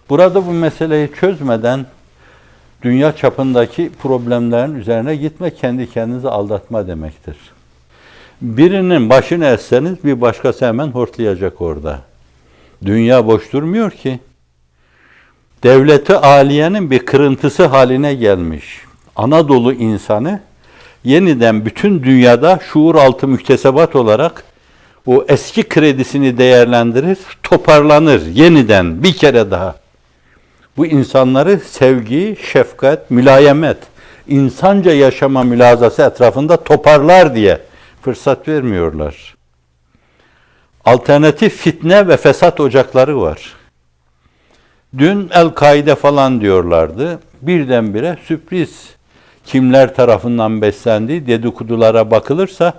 Burada bu meseleyi çözmeden dünya çapındaki problemlerin üzerine gitme, kendi kendinizi aldatma demektir. Birinin başını esseniz bir başkası hemen hortlayacak orada. Dünya boş durmuyor ki. Devleti aliyenin bir kırıntısı haline gelmiş Anadolu insanı yeniden bütün dünyada şuur altı müktesebat olarak o eski kredisini değerlendirir, toparlanır yeniden bir kere daha. Bu insanları sevgi, şefkat, mülayemet, insanca yaşama mülazası etrafında toparlar diye fırsat vermiyorlar. Alternatif fitne ve fesat ocakları var. Dün El-Kaide falan diyorlardı. Birdenbire sürpriz. Kimler tarafından beslendiği dedikodulara bakılırsa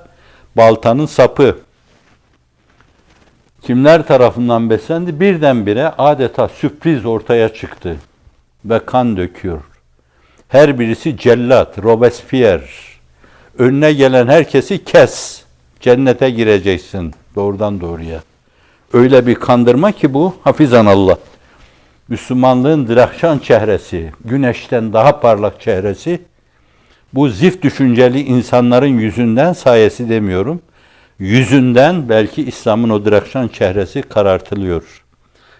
baltanın sapı. Kimler tarafından beslendi? Birdenbire adeta sürpriz ortaya çıktı ve kan döküyor. Her birisi cellat, Robespierre. Önüne gelen herkesi kes. Cennete gireceksin doğrudan doğruya. Öyle bir kandırma ki bu, hafizanallah. Müslümanlığın drakşan çehresi, güneşten daha parlak çehresi, bu zift düşünceli insanların yüzünden, sayesi demiyorum, yüzünden belki İslam'ın o drakşan çehresi karartılıyor.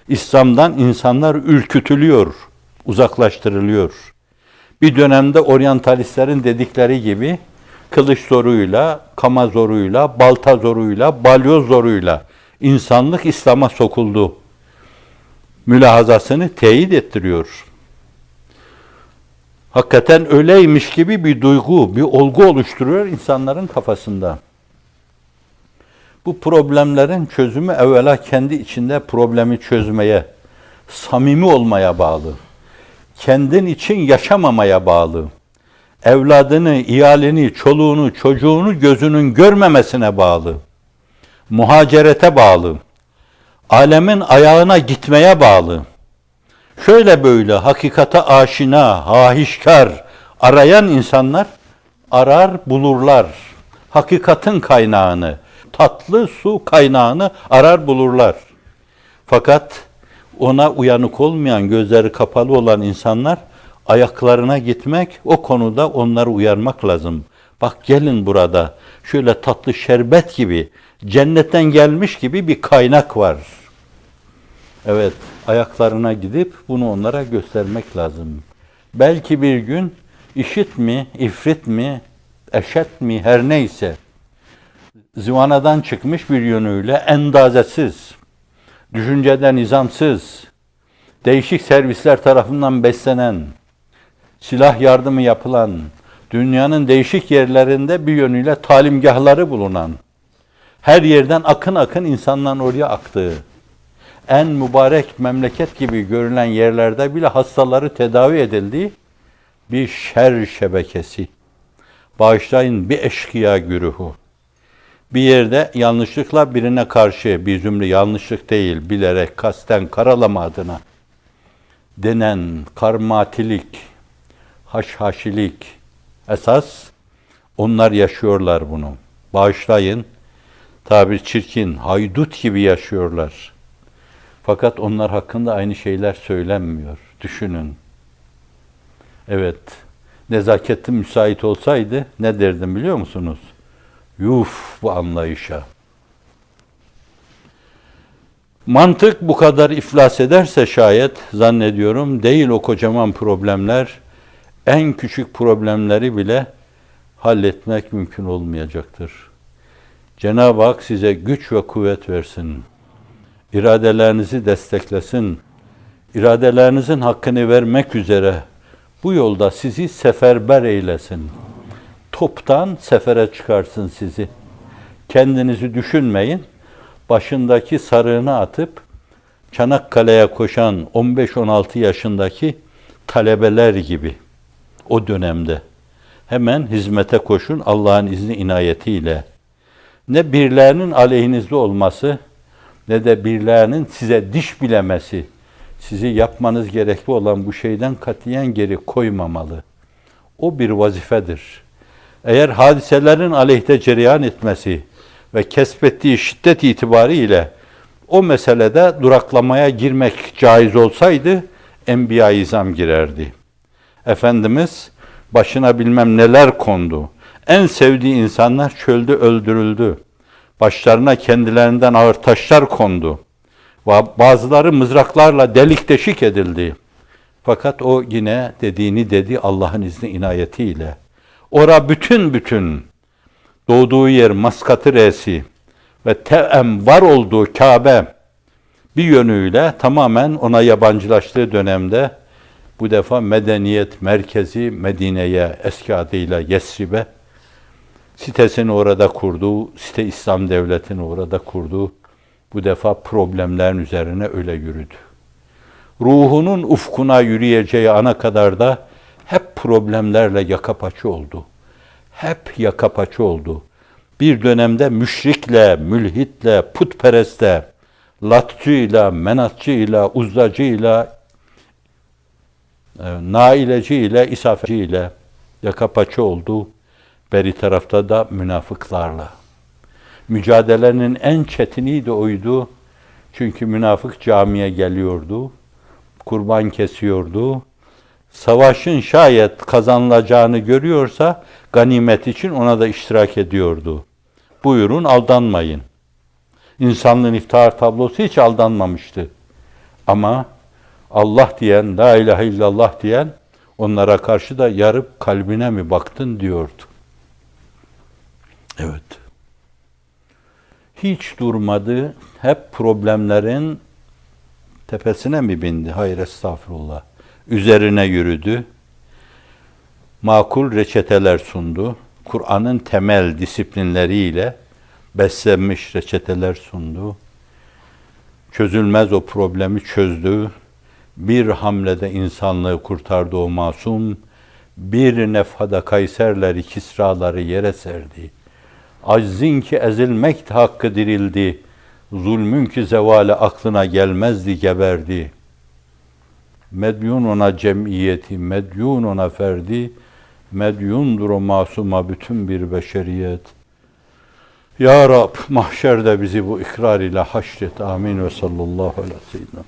İslam'dan insanlar ürkütülüyor, uzaklaştırılıyor. Bir dönemde oryantalistlerin dedikleri gibi kılıç zoruyla, kama zoruyla, balta zoruyla, balyoz zoruyla insanlık İslam'a sokuldu mülahazasını teyit ettiriyor. Hakikaten öyleymiş gibi bir duygu, bir olgu oluşturuyor insanların kafasında. Bu problemlerin çözümü evvela kendi içinde problemi çözmeye, samimi olmaya bağlı. Kendin için yaşamamaya bağlı. Evladını, iyalini, çoluğunu, çocuğunu gözünün görmemesine bağlı. Muhacerete bağlı. Alemin ayağına gitmeye bağlı. Şöyle böyle hakikate aşina, hahişkar arayan insanlar arar bulurlar. Hakikatin kaynağını, tatlı su kaynağını arar bulurlar. Fakat ona uyanık olmayan, gözleri kapalı olan insanlar ayaklarına gitmek, o konuda onları uyarmak lazım. Bak gelin burada şöyle tatlı şerbet gibi, cennetten gelmiş gibi bir kaynak var. Evet, ayaklarına gidip bunu onlara göstermek lazım. Belki bir gün işit mi, ifrit mi, eşet mi her neyse, zıvanadan çıkmış bir yönüyle endazesiz, düşünceden nizamsız, değişik servisler tarafından beslenen, silah yardımı yapılan, dünyanın değişik yerlerinde bir yönüyle talimgahları bulunan, her yerden akın akın insanların oraya aktığı, en mübarek memleket gibi görülen yerlerde bile hastaları tedavi edildiği bir şer şebekesi. Bağışlayın bir eşkıya güruhu. Bir yerde yanlışlıkla birine karşı, bir zümre yanlışlık değil, bilerek, kasten, karalama adına denen karmatilik, haşhaşilik esas, onlar yaşıyorlar bunu. Bağışlayın, tabir çirkin, haydut gibi yaşıyorlar. Fakat onlar hakkında aynı şeyler söylenmiyor. Düşünün. Evet, nezaketim müsait olsaydı ne derdim biliyor musunuz? Yuf bu anlayışa. Mantık bu kadar iflas ederse şayet, zannediyorum değil o kocaman problemler, en küçük problemleri bile halletmek mümkün olmayacaktır. Cenab-ı Hak size güç ve kuvvet versin. İradelerinizi desteklesin. İradelerinizin hakkını vermek üzere bu yolda sizi seferber eylesin. Toptan sefere çıkarsın sizi. Kendinizi düşünmeyin. Başındaki sarığını atıp Çanakkale'ye koşan 15-16 yaşındaki talebeler gibi o dönemde hemen hizmete koşun Allah'ın izni inayetiyle. Ne birilerinin aleyhinizde olması ne de birilerinin size diş bilemesi sizi yapmanız gerekli olan bu şeyden katiyen geri koymamalı. O bir vazifedir. Eğer hadiselerin aleyhte cereyan etmesi ve kesbettiği şiddet itibariyle o meselede duraklamaya girmek caiz olsaydı, Enbiya-i İzam girerdi. Efendimiz başına bilmem neler kondu. En sevdiği insanlar çölde öldürüldü. Başlarına kendilerinden ağır taşlar kondu. Bazıları mızraklarla delik deşik edildi. Fakat o yine dediğini dedi Allah'ın izni inayetiyle. Ora bütün doğduğu yer Maskatı Re'si ve tevem var olduğu Kabe bir yönüyle tamamen ona yabancılaştığı dönemde bu defa medeniyet merkezi Medine'ye, eski adıyla Yesrib'e sitesini orada kurdu, site İslam devletini orada kurdu. Bu defa problemlerin üzerine öyle yürüdü. Ruhunun ufkuna yürüyeceği ana kadar da hep problemlerle yaka paça oldu. Hep yaka paça oldu. Bir dönemde müşrikle, mülhitle, putperestle, latçıyla, menatçıyla, uzzacıyla, naileciyle, isafeciyle yaka paça oldu. Beri tarafta da münafıklarla. Mücadelenin en çetini de oydu. Çünkü münafık camiye geliyordu, kurban kesiyordu. Savaşın şayet kazanılacağını görüyorsa ganimet için ona da iştirak ediyordu. Buyurun aldanmayın. İnsanlığın iftihar tablosu hiç aldanmamıştı. Ama Allah diyen, la ilahe illallah diyen onlara karşı da yarıp kalbine mi baktın diyordu. Evet. Hiç durmadı. Hep problemlerin tepesine mi bindi? Hayır, estağfurullah. Üzerine yürüdü. Makul reçeteler sundu. Kur'an'ın temel disiplinleriyle beslenmiş reçeteler sundu. Çözülmez o problemi çözdü. Bir hamlede insanlığı kurtardı o masum. Bir nefhada Kayserleri, Kisraları yere serdi. Aczin ki ezilmek hakkı dirildi. Zulmün ki zevale aklına gelmezdi geberdi. Medyun ona cemiyeti, medyun ona ferdi. Medyundur o masuma bütün bir beşeriyet. Ya Rab mahşerde bizi bu ikrar ile haşret. Amin ve sallallahu aleyhi ve sellem.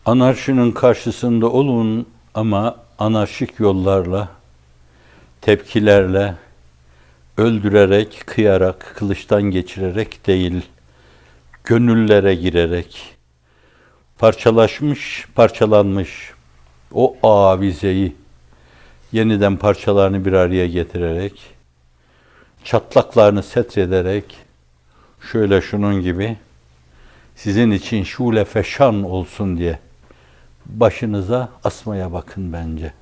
Anarşinin karşısında olun ama anarşik yollarla, tepkilerle, öldürerek, kıyarak, kılıçtan geçirerek değil, gönüllere girerek, parçalanmış o avizeyi yeniden parçalarını bir araya getirerek, çatlaklarını setrederek, şöyle şunun gibi, sizin için şule feşan olsun diye başınıza asmaya bakın bence.